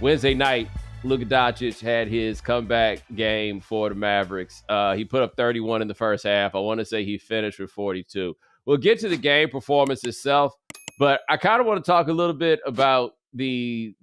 Wednesday night, Luka Doncic had his comeback game for the Mavericks. He put up 31 in the first half. I want to say he finished with 42. We'll get to the game performance itself, but I kind of want to talk a little bit about the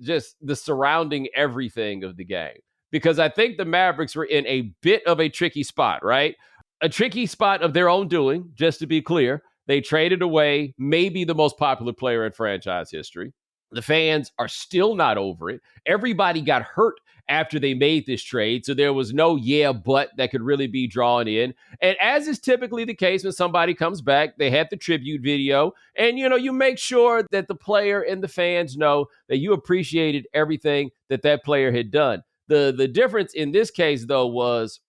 surrounding everything of the game, because I think the Mavericks were in a bit of a tricky spot, right? A tricky spot of their own doing, just to be clear. They traded away maybe the most popular player in franchise history. The fans are still not over it. Everybody got hurt after they made this trade, so there was no but that could really be drawn in. And as is typically the case when somebody comes back, they had the tribute video, and you make sure that the player and the fans know that you appreciated everything that player had done. The difference in this case, though, was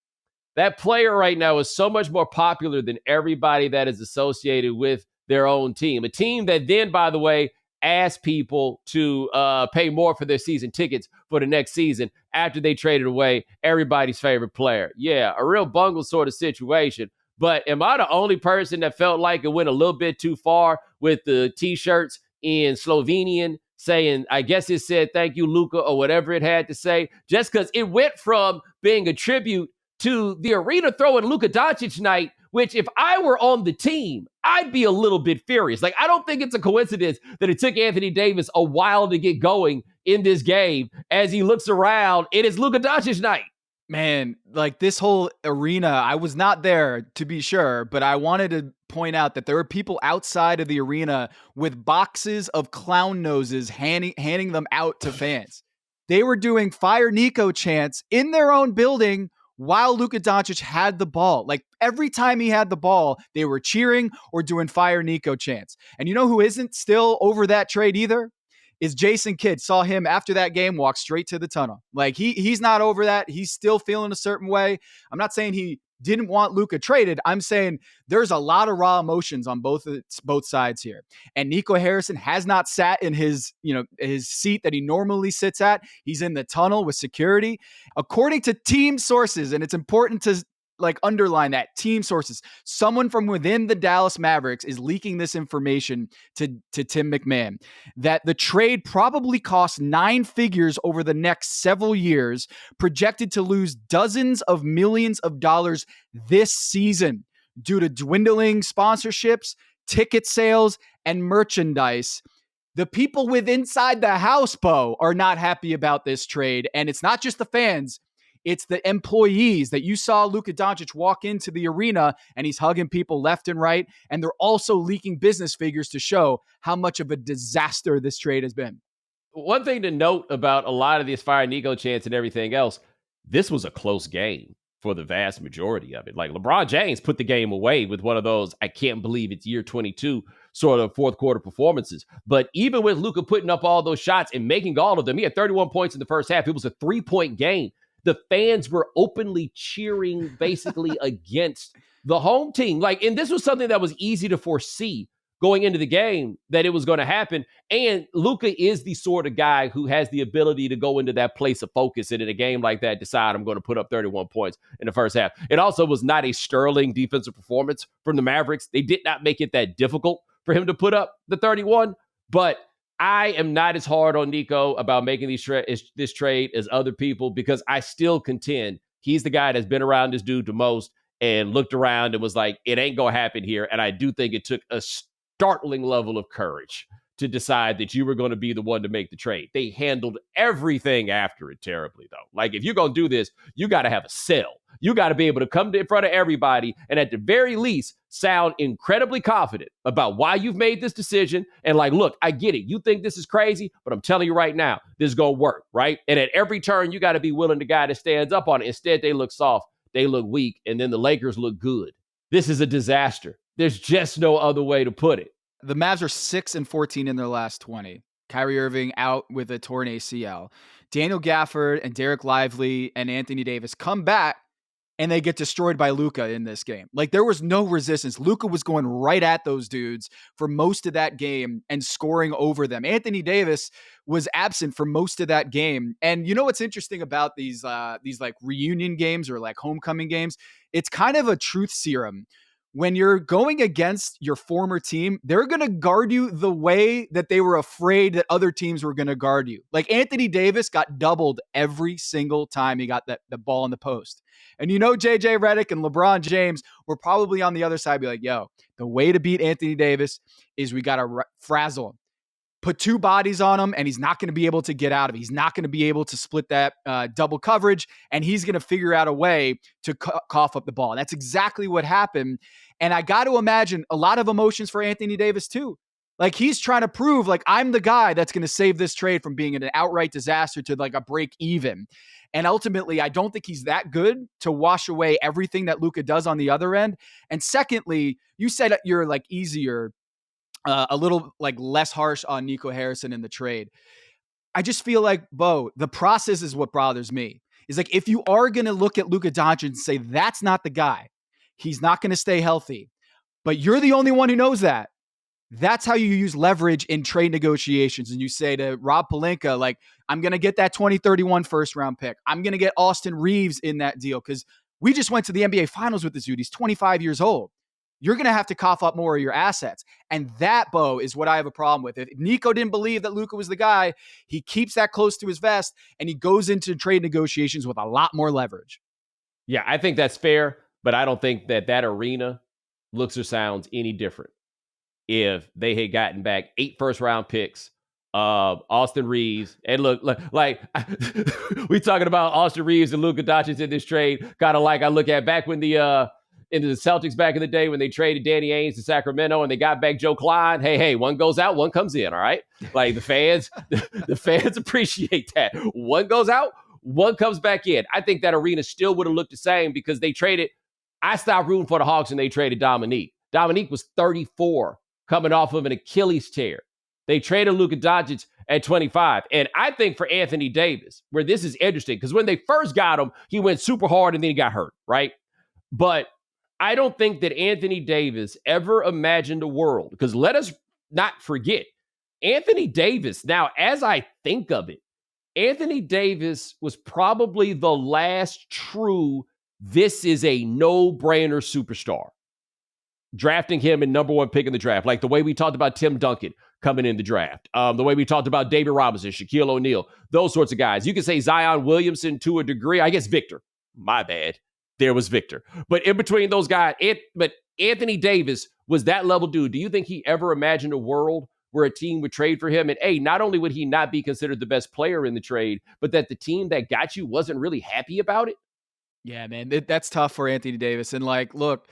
that player right now is so much more popular than everybody that is associated with their own team. A team that then, by the way, asked people to pay more for their season tickets for the next season after they traded away everybody's favorite player. Yeah, a real bungle sort of situation. But am I the only person that felt like it went a little bit too far with the T-shirts in Slovenian saying, I guess it said, thank you, Luka, or whatever it had to say, just because it went from being a tribute to the arena throwing Luka Doncic night, which if I were on the team, I'd be a little bit furious. Like, I don't think it's a coincidence that it took Anthony Davis a while to get going in this game. As he looks around, it is Luka Doncic night. Man, like this whole arena, I was not there to be sure, but I wanted to point out that there were people outside of the arena with boxes of clown noses handing them out to fans. They were doing Fire Nico chants in their own building while Luka Doncic had the ball. Like every time he had the ball, they were cheering or doing Fire Nico chants. And you know who isn't still over that trade either? Is Jason Kidd. Saw him after that game walk straight to the tunnel. Like he's not over that. He's still feeling a certain way. I'm not saying he didn't want Luka traded. I'm saying there's a lot of raw emotions on both sides here. And Nico Harrison has not sat in his seat that he normally sits at. He's in the tunnel with security. According to team sources, and it's important to underline that, team sources, someone from within the Dallas Mavericks is leaking this information to Tim McMahon, that the trade probably costs 9 figures over the next several years, projected to lose dozens of millions of dollars this season due to dwindling sponsorships, ticket sales, and merchandise. The people inside the house, Bo, are not happy about this trade. And it's not just the fans. It's the employees that you saw Luka Doncic walk into the arena and he's hugging people left and right. And they're also leaking business figures to show how much of a disaster this trade has been. One thing to note about a lot of these Fire Nico chants and everything else, this was a close game for the vast majority of it. Like LeBron James put the game away with one of those, I can't believe it's year 22 sort of fourth quarter performances. But even with Luka putting up all those shots and making all of them, he had 31 points in the first half. It was a 3-point game. The fans were openly cheering basically against the home team. And this was something that was easy to foresee going into the game, that it was going to happen. And Luka is the sort of guy who has the ability to go into that place of focus and in a game like that decide I'm going to put up 31 points in the first half. It also was not a sterling defensive performance from the Mavericks. They did not make it that difficult for him to put up the 31, but I am not as hard on Nico about making this trade as other people, because I still contend he's the guy that's been around this dude the most and looked around and was like, it ain't going to happen here. And I do think it took a startling level of courage to decide that you were going to be the one to make the trade. They handled everything after it terribly, though. Like, if you're going to do this, you got to have a sell. You got to be able to come in front of everybody and at the very least sound incredibly confident about why you've made this decision. And like, look, I get it. You think this is crazy, but I'm telling you right now, this is going to work, right? And at every turn, you got to be willing to guy that stands up on it. Instead, they look soft, they look weak, and then the Lakers look good. This is a disaster. There's just no other way to put it. The Mavs are 6-14 in their last 20. Kyrie Irving out with a torn ACL. Daniel Gafford and Derek Lively and Anthony Davis come back and they get destroyed by Luka in this game. Like, there was no resistance. Luka was going right at those dudes for most of that game and scoring over them. Anthony Davis was absent for most of that game. And you know what's interesting about these like reunion games or like homecoming games? It's kind of a truth serum when you're going against your former team, they're going to guard you the way that they were afraid that other teams were going to guard you. Like Anthony Davis got doubled every single time he got the ball in the post. And JJ Redick and LeBron James were probably on the other side, be like, yo, the way to beat Anthony Davis is we got to frazzle him. Put two bodies on him, and he's not going to be able to get out of it. He's not going to be able to split that double coverage, and he's going to figure out a way to cough up the ball. And that's exactly what happened. And I got to imagine a lot of emotions for Anthony Davis too. Like he's trying to prove, like, I'm the guy that's going to save this trade from being an outright disaster to like a break even. And ultimately, I don't think he's that good to wash away everything that Luka does on the other end. And secondly, you said you're like easier, a little like less harsh on Nico Harrison in the trade. I just feel like, Bo, the process is what bothers me. Is like, if you are going to look at Luka Doncic and say, that's not the guy, he's not going to stay healthy, but you're the only one who knows that. That's how you use leverage in trade negotiations. And you say to Rob Pelinka, like, I'm going to get that 2031 first round pick. I'm going to get Austin Reeves in that deal because we just went to the NBA Finals with this dude. He's 25 years old. You're going to have to cough up more of your assets. And that, Bo, is what I have a problem with. If Nico didn't believe that Luka was the guy, he keeps that close to his vest and he goes into trade negotiations with a lot more leverage. Yeah, I think that's fair, but I don't think that arena looks or sounds any different if they had gotten back 8 first-round picks, Austin Reeves, and look like we talking about Austin Reeves and Luka Doncic in this trade, kind of like I look at back when into the Celtics back in the day when they traded Danny Ainge to Sacramento and they got back Joe Klein. Hey, one goes out, one comes in, all right? Like the fans appreciate that. One goes out, one comes back in. I think that arena still would have looked the same because they traded. I stopped rooting for the Hawks and they traded Dominique. Dominique was 34 coming off of an Achilles tear. They traded Luka Doncic at 25. And I think for Anthony Davis, where this is interesting, because when they first got him, he went super hard and then he got hurt, right? But I don't think that Anthony Davis ever imagined a world, because let us not forget, Anthony Davis, now as I think of it, Anthony Davis was probably the last true, this is a no-brainer superstar. Drafting him in number 1 pick in the draft, like the way we talked about Tim Duncan coming in the draft, the way we talked about David Robinson, Shaquille O'Neal, those sorts of guys. You can say Zion Williamson to a degree. I guess Victor. My bad. There was Victor. But in between those guys, but Anthony Davis was that level dude. Do you think he ever imagined a world where a team would trade for him? And not only would he not be considered the best player in the trade, but that the team that got you wasn't really happy about it? Yeah, man, that's tough for Anthony Davis. And like, look,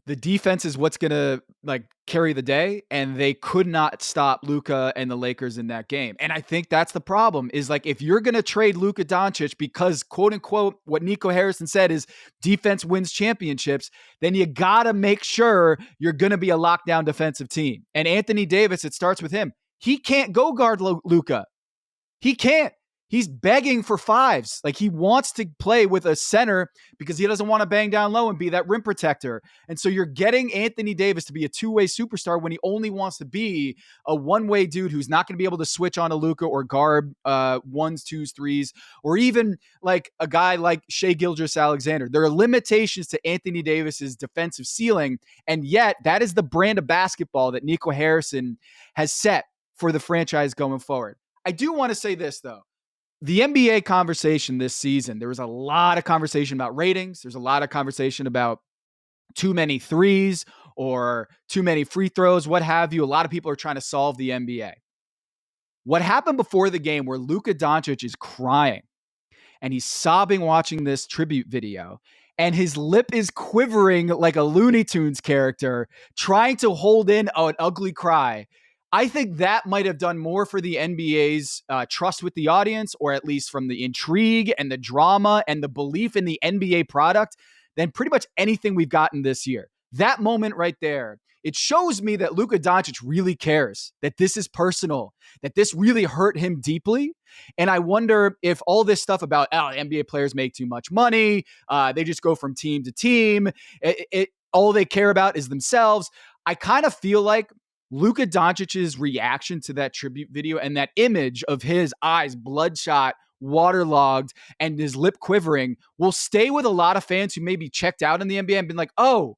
the defense is what's going to like carry the day, and they could not stop Luka and the Lakers in that game. And I think that's the problem is like, if you're going to trade Luka Doncic because quote unquote, what Nico Harrison said is defense wins championships, then you got to make sure you're going to be a lockdown defensive team. And Anthony Davis, it starts with him. He can't go guard Luka. He can't. He's begging for fives. Like he wants to play with a center because he doesn't want to bang down low and be that rim protector. And so you're getting Anthony Davis to be a two-way superstar when he only wants to be a one-way dude who's not going to be able to switch on to Luka or guard ones, twos, threes, or even like a guy like Shai Gilgeous-Alexander. There are limitations to Anthony Davis's defensive ceiling, and yet that is the brand of basketball that Nico Harrison has set for the franchise going forward. I do want to say this, though. The NBA conversation this season, there was a lot of conversation about ratings. There's a lot of conversation about too many threes or too many free throws, what have you. A lot of people are trying to solve the NBA. What happened before the game where Luka Doncic is crying and he's sobbing watching this tribute video and his lip is quivering like a Looney Tunes character trying to hold in an ugly cry. I think that might have done more for the NBA's trust with the audience, or at least from the intrigue and the drama and the belief in the NBA product, than pretty much anything we've gotten this year. That moment right there, it shows me that Luka Doncic really cares, that this is personal, that this really hurt him deeply. And I wonder if all this stuff about, NBA players make too much money, they just go from team to team, all they care about is themselves. I kind of feel like Luka Doncic's reaction to that tribute video and that image of his eyes bloodshot, waterlogged, and his lip quivering will stay with a lot of fans who may be checked out in the NBA and been like, oh,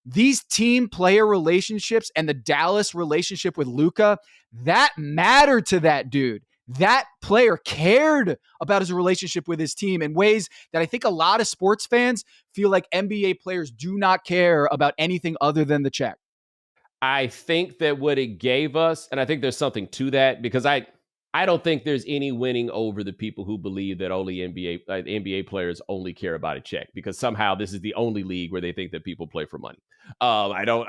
these team player relationships and the Dallas relationship with Luka, that mattered to that dude. That player cared about his relationship with his team in ways that I think a lot of sports fans feel like NBA players do not care about anything other than the check. I think that what it gave us, and I think there's something to that, because I don't think there's any winning over the people who believe that only NBA players only care about a check, because somehow this is the only league where they think that people play for money. I don't,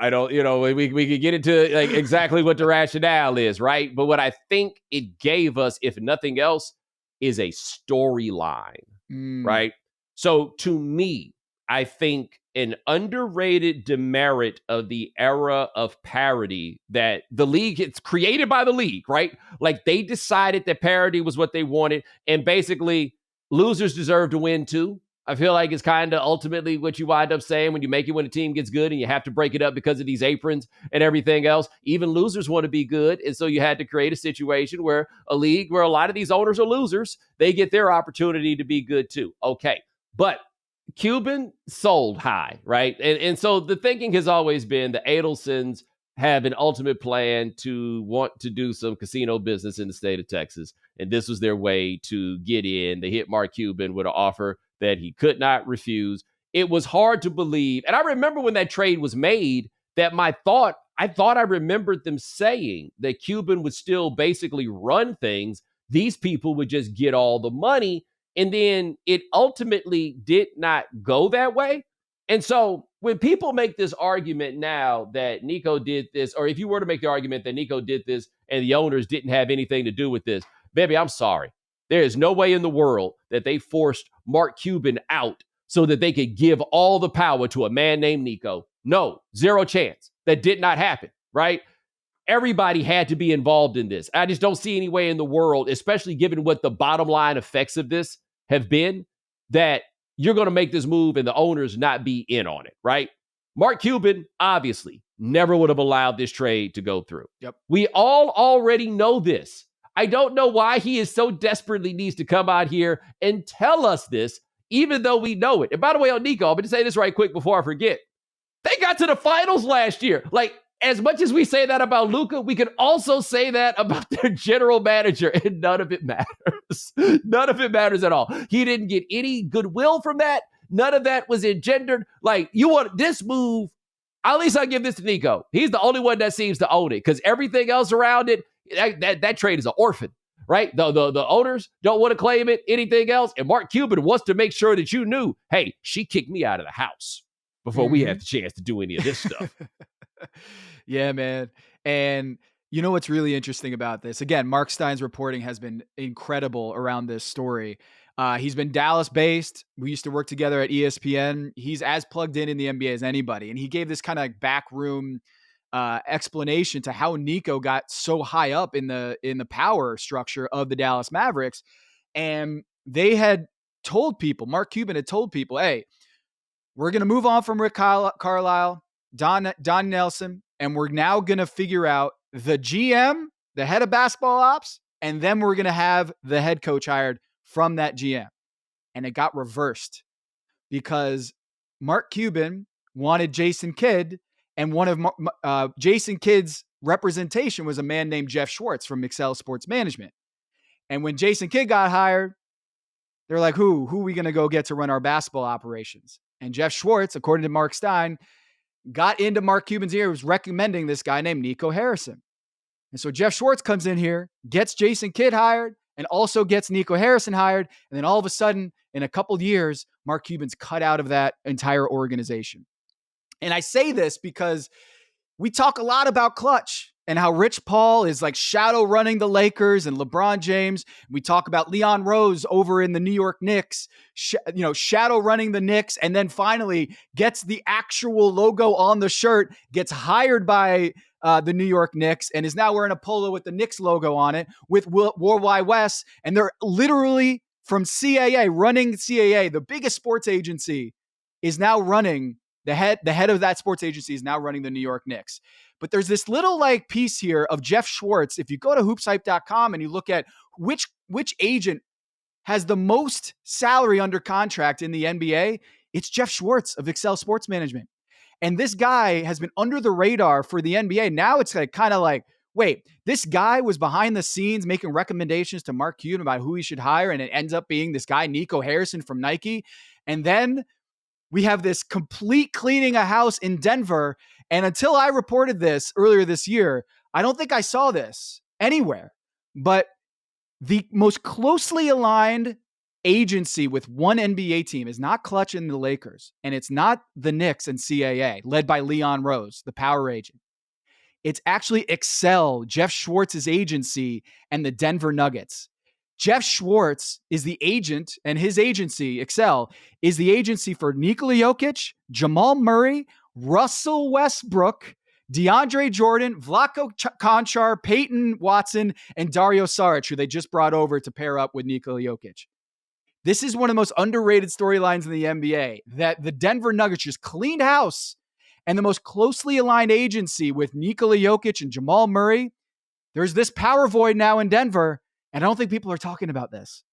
we could get into like exactly what the rationale is, right? But what I think it gave us, if nothing else, is a storyline, right? So to me, I think an underrated demerit of the era of parody that the league, it's created by the league, right? Like they decided that parody was what they wanted, and basically losers deserve to win too. I feel like it's kind of ultimately what you wind up saying when you make it when a team gets good and you have to break it up because of these aprons and everything else. Even losers want to be good. And so you had to create a situation where a league where a lot of these owners are losers, they get their opportunity to be good too. Okay. But Cuban sold high, right? And so the thinking has always been the Adelsons have an ultimate plan to want to do some casino business in the state of Texas. And this was their way to get in. They hit Mark Cuban with an offer that he could not refuse. It was hard to believe. And I remember when that trade was made, that I thought I remembered them saying that Cuban would still basically run things. These people would just get all the money. And then it ultimately did not go that way. And so when people make this argument now that Nico did this, or if you were to make the argument that Nico did this and the owners didn't have anything to do with this, baby, I'm sorry. There is no way in the world that they forced Mark Cuban out so that they could give all the power to a man named Nico. No, zero chance. That did not happen, right? Everybody had to be involved in this. I just don't see any way in the world, especially given what the bottom line effects of this have been, that you're going to make this move and the owners not be in on it, right? Mark Cuban, obviously, never would have allowed this trade to go through. Yep. We all already know this. I don't know why he is so desperately needs to come out here and tell us this, even though we know it. And by the way, on Nico, I'm going to say this right quick before I forget. They got to the finals last year. Like, as much as we say that about Luka, we can also say that about their general manager, and none of it matters. None of it matters at all. He didn't get any goodwill from that. None of that was engendered. Like, you want this move, at least I give this to Nico. He's the only one that seems to own it, because everything else around it, that trade is an orphan, right? The owners don't want to claim it, anything else. And Mark Cuban wants to make sure that you knew, hey, she kicked me out of the house before we had the chance to do any of this stuff. Yeah, man. And you know what's really interesting about this? Again, Mark Stein's reporting has been incredible around this story. He's been Dallas-based. We used to work together at ESPN. He's as plugged in the NBA as anybody. And he gave this kind of backroom explanation to how Nico got so high up in the power structure of the Dallas Mavericks. And they had told people, Mark Cuban had told people, hey, we're going to move on from Rick Carlisle, Don Nelson, and we're now going to figure out the GM, the head of basketball ops, and then we're going to have the head coach hired from that GM. And it got reversed because Mark Cuban wanted Jason Kidd, and one of Jason Kidd's representation was a man named Jeff Schwartz from Excel Sports Management. And when Jason Kidd got hired, they're like, who are we going to go get to run our basketball operations? And Jeff Schwartz, according to Mark Stein, got into Mark Cuban's ear, was recommending this guy named Nico Harrison. And so Jeff Schwartz comes in here, gets Jason Kidd hired, and also gets Nico Harrison hired. And then all of a sudden, in a couple of years, Mark Cuban's cut out of that entire organization. And I say this because we talk a lot about clutch and how Rich Paul is like shadow running the Lakers and LeBron James. We talk about Leon Rose over in the New York Knicks, shadow running the Knicks, and then finally gets the actual logo on the shirt, gets hired by the New York Knicks, and is now wearing a polo with the Knicks logo on it with Worldwide West. And they're literally from CAA, running CAA, the biggest sports agency, is now running the head of that sports agency is now running the New York Knicks. But there's this little like piece here of Jeff Schwartz. If you go to hoopshype.com and you look at which agent has the most salary under contract in the NBA, it's Jeff Schwartz of Excel Sports Management. And this guy has been under the radar for the NBA. Now it's like kind of like, wait, this guy was behind the scenes making recommendations to Mark Cuban about who he should hire, and it ends up being this guy, Nico Harrison from Nike. And then we have this complete cleaning a house in Denver. And until I reported this earlier this year, I don't think I saw this anywhere. But the most closely aligned agency with one NBA team is not Clutch and the Lakers, and it's not the Knicks and CAA, led by Leon Rose, the power agent. It's actually Excel, Jeff Schwartz's agency, and the Denver Nuggets. Jeff Schwartz is the agent, and his agency, Excel, is the agency for Nikola Jokic, Jamal Murray, Russell Westbrook, DeAndre Jordan, Vlatko Konchar, Peyton Watson, and Dario Saric, who they just brought over to pair up with Nikola Jokic. This is one of the most underrated storylines in the NBA, that the Denver Nuggets just cleaned house, and the most closely aligned agency with Nikola Jokic and Jamal Murray. There's this power void now in Denver, and I don't think people are talking about this.